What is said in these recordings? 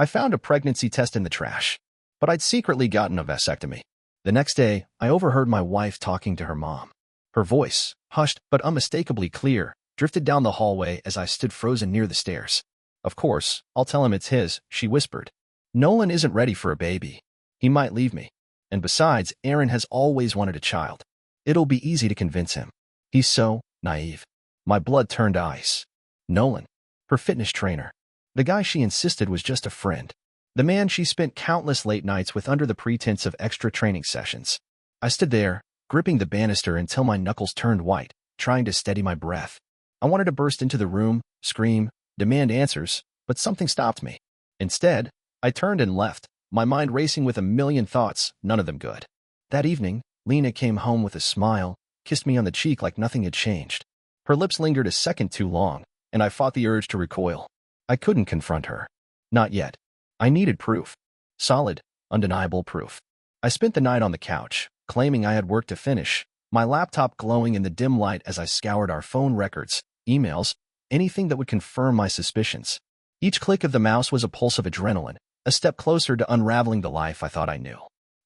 I found a pregnancy test in the trash, but I'd secretly gotten a vasectomy. The next day, I overheard my wife talking to her mom. Her voice, hushed but unmistakably clear, drifted down the hallway as I stood frozen near the stairs. "Of course, I'll tell him it's his," she whispered. "Nolan isn't ready for a baby. He might leave me. And besides, Aaron has always wanted a child. It'll be easy to convince him. He's so naive." My blood turned ice. Nolan, her fitness trainer. The guy she insisted was just a friend. The man she spent countless late nights with under the pretense of extra training sessions. I stood there, gripping the banister until my knuckles turned white, trying to steady my breath. I wanted to burst into the room, scream, demand answers, but something stopped me. Instead, I turned and left, my mind racing with a million thoughts, none of them good. That evening, Lena came home with a smile, kissed me on the cheek like nothing had changed. Her lips lingered a second too long, and I fought the urge to recoil. I couldn't confront her. Not yet. I needed proof. Solid, undeniable proof. I spent the night on the couch, claiming I had work to finish, my laptop glowing in the dim light as I scoured our phone records, emails, anything that would confirm my suspicions. Each click of the mouse was a pulse of adrenaline, a step closer to unraveling the life I thought I knew.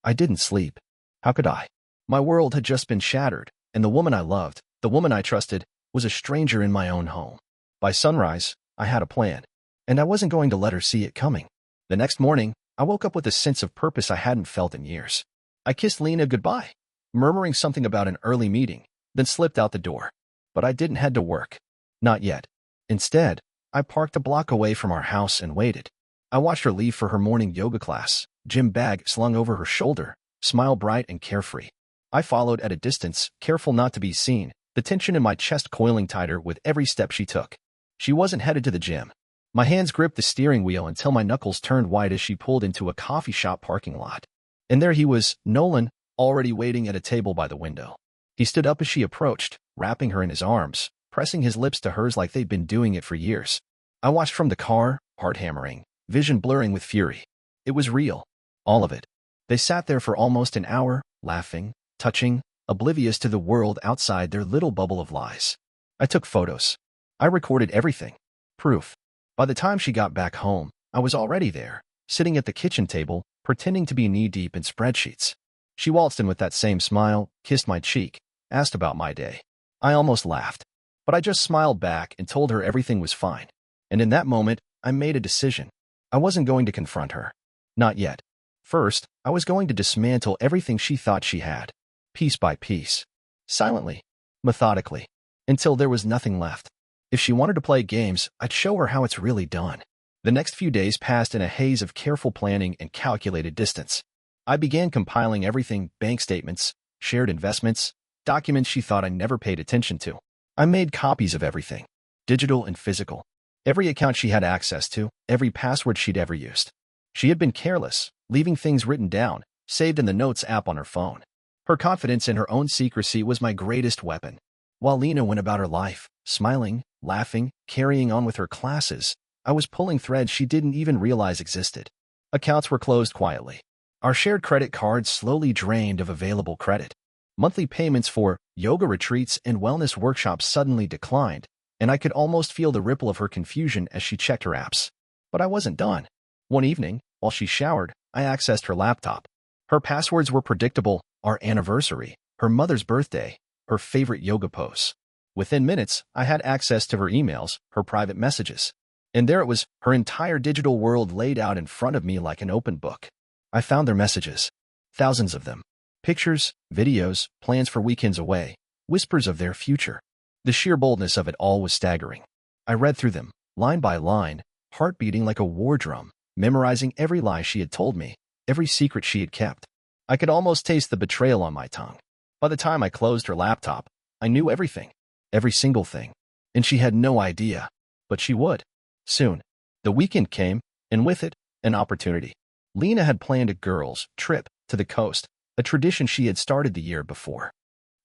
I didn't sleep. How could I? My world had just been shattered, and the woman I loved, the woman I trusted, was a stranger in my own home. By sunrise, I had a plan, and I wasn't going to let her see it coming. The next morning, I woke up with a sense of purpose I hadn't felt in years. I kissed Lena goodbye, murmuring something about an early meeting, then slipped out the door. But I didn't head to work. Not yet. Instead, I parked a block away from our house and waited. I watched her leave for her morning yoga class, gym bag slung over her shoulder, smile bright and carefree. I followed at a distance, careful not to be seen, the tension in my chest coiling tighter with every step she took. She wasn't headed to the gym. My hands gripped the steering wheel until my knuckles turned white as she pulled into a coffee shop parking lot. And there he was, Nolan, already waiting at a table by the window. He stood up as she approached, wrapping her in his arms, pressing his lips to hers like they'd been doing it for years. I watched from the car, heart hammering, vision blurring with fury. It was real. All of it. They sat there for almost an hour, laughing, touching, oblivious to the world outside their little bubble of lies. I took photos. I recorded everything. Proof. By the time she got back home, I was already there, sitting at the kitchen table, pretending to be knee-deep in spreadsheets. She waltzed in with that same smile, kissed my cheek, asked about my day. I almost laughed, but I just smiled back and told her everything was fine. And in that moment, I made a decision. I wasn't going to confront her. Not yet. First, I was going to dismantle everything she thought she had, piece by piece, silently, methodically, until there was nothing left. If she wanted to play games, I'd show her how it's really done. The next few days passed in a haze of careful planning and calculated distance. I began compiling everything: bank statements, shared investments, documents she thought I never paid attention to. I made copies of everything, digital and physical. Every account she had access to, every password she'd ever used. She had been careless, leaving things written down, saved in the Notes app on her phone. Her confidence in her own secrecy was my greatest weapon. While Lena went about her life, smiling, laughing, carrying on with her classes, I was pulling threads she didn't even realize existed. Accounts were closed quietly. Our shared credit cards slowly drained of available credit. Monthly payments for yoga retreats and wellness workshops suddenly declined, and I could almost feel the ripple of her confusion as she checked her apps. But I wasn't done. One evening, while she showered, I accessed her laptop. Her passwords were predictable: our anniversary, her mother's birthday, her favorite yoga pose. Within minutes, I had access to her emails, her private messages. And there it was, her entire digital world laid out in front of me like an open book. I found their messages. Thousands of them. Pictures, videos, plans for weekends away, whispers of their future. The sheer boldness of it all was staggering. I read through them, line by line, heart beating like a war drum, memorizing every lie she had told me, every secret she had kept. I could almost taste the betrayal on my tongue. By the time I closed her laptop, I knew everything, every single thing. And she had no idea. But she would. Soon. The weekend came, and with it, an opportunity. Lena had planned a girls' trip to the coast, a tradition she had started the year before.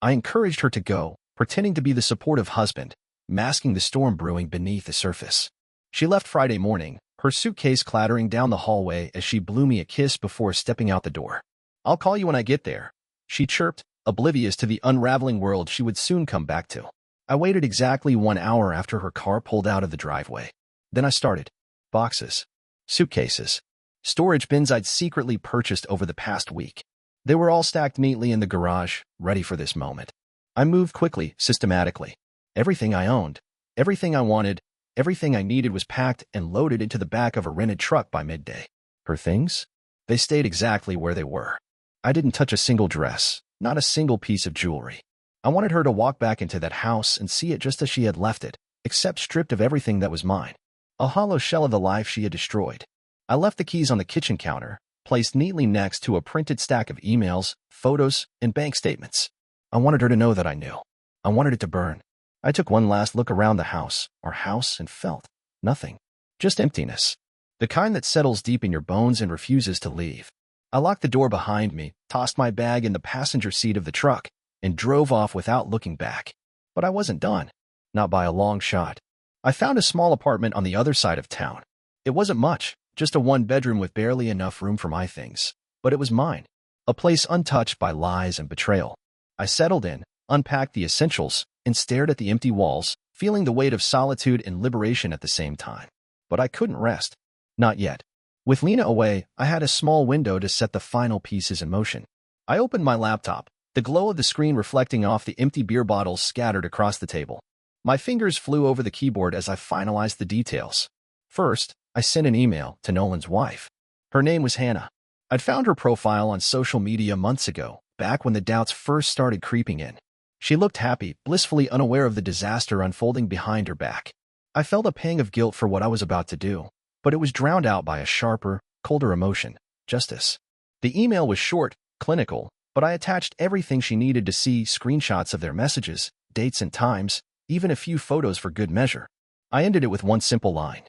I encouraged her to go, pretending to be the supportive husband, masking the storm brewing beneath the surface. She left Friday morning, her suitcase clattering down the hallway as she blew me a kiss before stepping out the door. "I'll call you when I get there," she chirped, oblivious to the unraveling world she would soon come back to. I waited exactly 1 hour after her car pulled out of the driveway. Then I started. Boxes. Suitcases. Storage bins I'd secretly purchased over the past week. They were all stacked neatly in the garage, ready for this moment. I moved quickly, systematically. Everything I owned, everything I wanted, everything I needed was packed and loaded into the back of a rented truck by midday. Her things? They stayed exactly where they were. I didn't touch a single dress, not a single piece of jewelry. I wanted her to walk back into that house and see it just as she had left it, except stripped of everything that was mine. A hollow shell of the life she had destroyed. I left the keys on the kitchen counter, placed neatly next to a printed stack of emails, photos, and bank statements. I wanted her to know that I knew. I wanted it to burn. I took one last look around the house, our house, and felt nothing. Just emptiness. The kind that settles deep in your bones and refuses to leave. I locked the door behind me, tossed my bag in the passenger seat of the truck, and drove off without looking back. But I wasn't done. Not by a long shot. I found a small apartment on the other side of town. It wasn't much, just a one-bedroom with barely enough room for my things. But it was mine. A place untouched by lies and betrayal. I settled in, unpacked the essentials, and stared at the empty walls, feeling the weight of solitude and liberation at the same time. But I couldn't rest. Not yet. With Lena away, I had a small window to set the final pieces in motion. I opened my laptop, the glow of the screen reflecting off the empty beer bottles scattered across the table. My fingers flew over the keyboard as I finalized the details. First, I sent an email to Nolan's wife. Her name was Hannah. I'd found her profile on social media months ago, back when the doubts first started creeping in. She looked happy, blissfully unaware of the disaster unfolding behind her back. I felt a pang of guilt for what I was about to do, but it was drowned out by a sharper, colder emotion, justice. The email was short, clinical, but I attached everything she needed to see, screenshots of their messages, dates and times, even a few photos for good measure. I ended it with one simple line.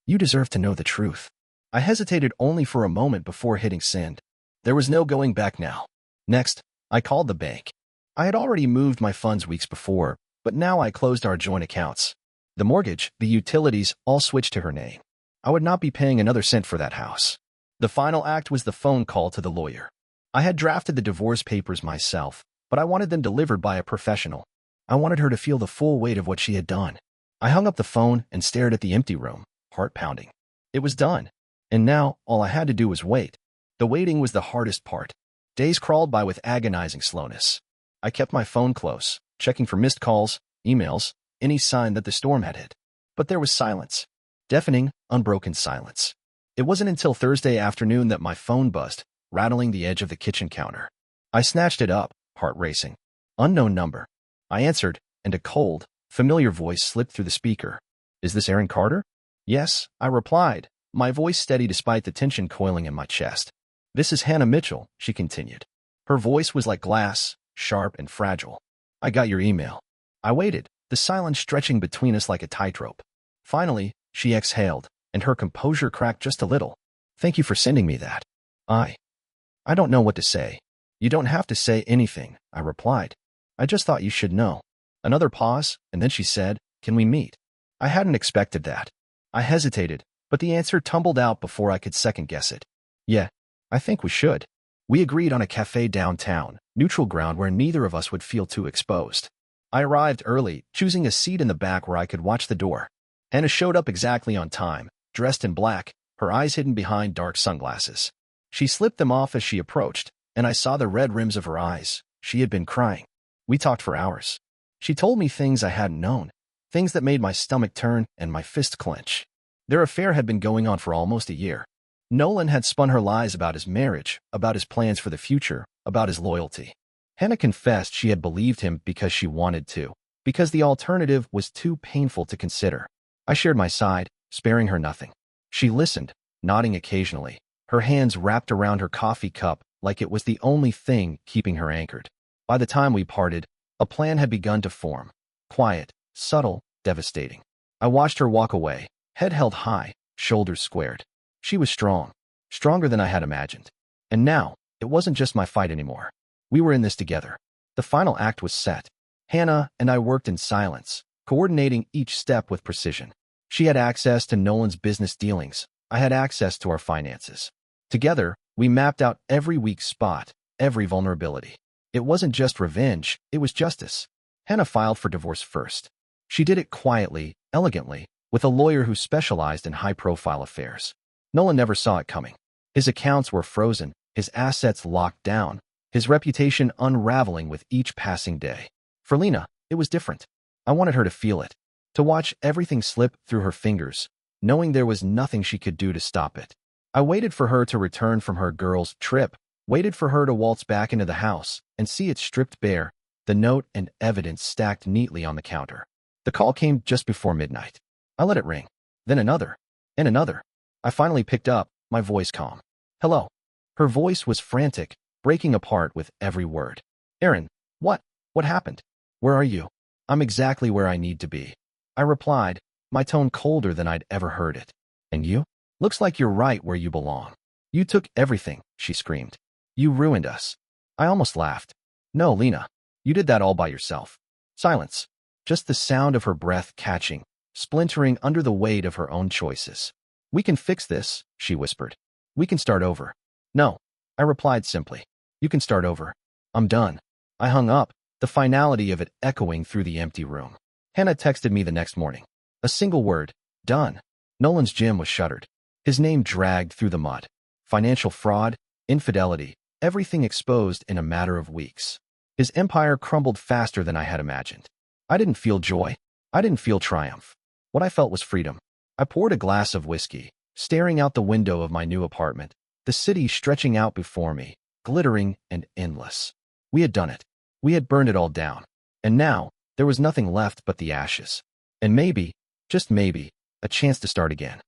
You deserve to know the truth. I hesitated only for a moment before hitting send. There was no going back now. Next, I called the bank. I had already moved my funds weeks before, but now I closed our joint accounts. The mortgage, the utilities, all switched to her name. I would not be paying another cent for that house. The final act was the phone call to the lawyer. I had drafted the divorce papers myself, but I wanted them delivered by a professional. I wanted her to feel the full weight of what she had done. I hung up the phone and stared at the empty room, heart pounding. It was done. And now, all I had to do was wait. The waiting was the hardest part. Days crawled by with agonizing slowness. I kept my phone close, checking for missed calls, emails, any sign that the storm had hit. But there was silence. Deafening, unbroken silence. It wasn't until Thursday afternoon that my phone buzzed, rattling the edge of the kitchen counter. I snatched it up, heart racing. Unknown number. I answered, and a cold, familiar voice slipped through the speaker. Is this Aaron Carter? Yes, I replied, my voice steady despite the tension coiling in my chest. This is Hannah Mitchell, she continued. Her voice was like glass, sharp and fragile. I got your email. I waited, the silence stretching between us like a tightrope. Finally, she exhaled, and her composure cracked just a little. Thank you for sending me that. I don't know what to say. You don't have to say anything, I replied. I just thought you should know. Another pause, and then she said, can we meet? I hadn't expected that. I hesitated, but the answer tumbled out before I could second-guess it. Yeah, I think we should. We agreed on a cafe downtown, neutral ground where neither of us would feel too exposed. I arrived early, choosing a seat in the back where I could watch the door. Hannah showed up exactly on time, dressed in black, her eyes hidden behind dark sunglasses. She slipped them off as she approached, and I saw the red rims of her eyes. She had been crying. We talked for hours. She told me things I hadn't known, things that made my stomach turn and my fist clench. Their affair had been going on for almost a year. Nolan had spun her lies about his marriage, about his plans for the future, about his loyalty. Hannah confessed she had believed him because she wanted to, because the alternative was too painful to consider. I shared my side, sparing her nothing. She listened, nodding occasionally, her hands wrapped around her coffee cup like it was the only thing keeping her anchored. By the time we parted, a plan had begun to form. Quiet, subtle, devastating. I watched her walk away, head held high, shoulders squared. She was strong, stronger than I had imagined. And now, it wasn't just my fight anymore. We were in this together. The final act was set. Hannah and I worked in silence, coordinating each step with precision. She had access to Nolan's business dealings. I had access to our finances. Together, we mapped out every weak spot, every vulnerability. It wasn't just revenge, it was justice. Hannah filed for divorce first. She did it quietly, elegantly, with a lawyer who specialized in high-profile affairs. Nolan never saw it coming. His accounts were frozen, his assets locked down, his reputation unraveling with each passing day. For Lena, it was different. I wanted her to feel it, to watch everything slip through her fingers, knowing there was nothing she could do to stop it. I waited for her to return from her girls' trip, waited for her to waltz back into the house and see it stripped bare, the note and evidence stacked neatly on the counter. The call came just before midnight. I let it ring, then another, and another. I finally picked up, my voice calm. Hello. Her voice was frantic, breaking apart with every word. Aaron, what? What happened? Where are you? I'm exactly where I need to be. I replied, my tone colder than I'd ever heard it. And you? Looks like you're right where you belong. You took everything, she screamed. You ruined us. I almost laughed. No, Lena. You did that all by yourself. Silence. Just the sound of her breath catching, splintering under the weight of her own choices. We can fix this, she whispered. We can start over. No, I replied simply. You can start over. I'm done. I hung up, the finality of it echoing through the empty room. Hannah texted me the next morning. A single word. Done. Nolan's gym was shuttered. His name dragged through the mud. Financial fraud, infidelity, everything exposed in a matter of weeks. His empire crumbled faster than I had imagined. I didn't feel joy. I didn't feel triumph. What I felt was freedom. I poured a glass of whiskey, staring out the window of my new apartment, the city stretching out before me, glittering and endless. We had done it. We had burned it all down. And now, there was nothing left but the ashes. And maybe, just maybe, a chance to start again.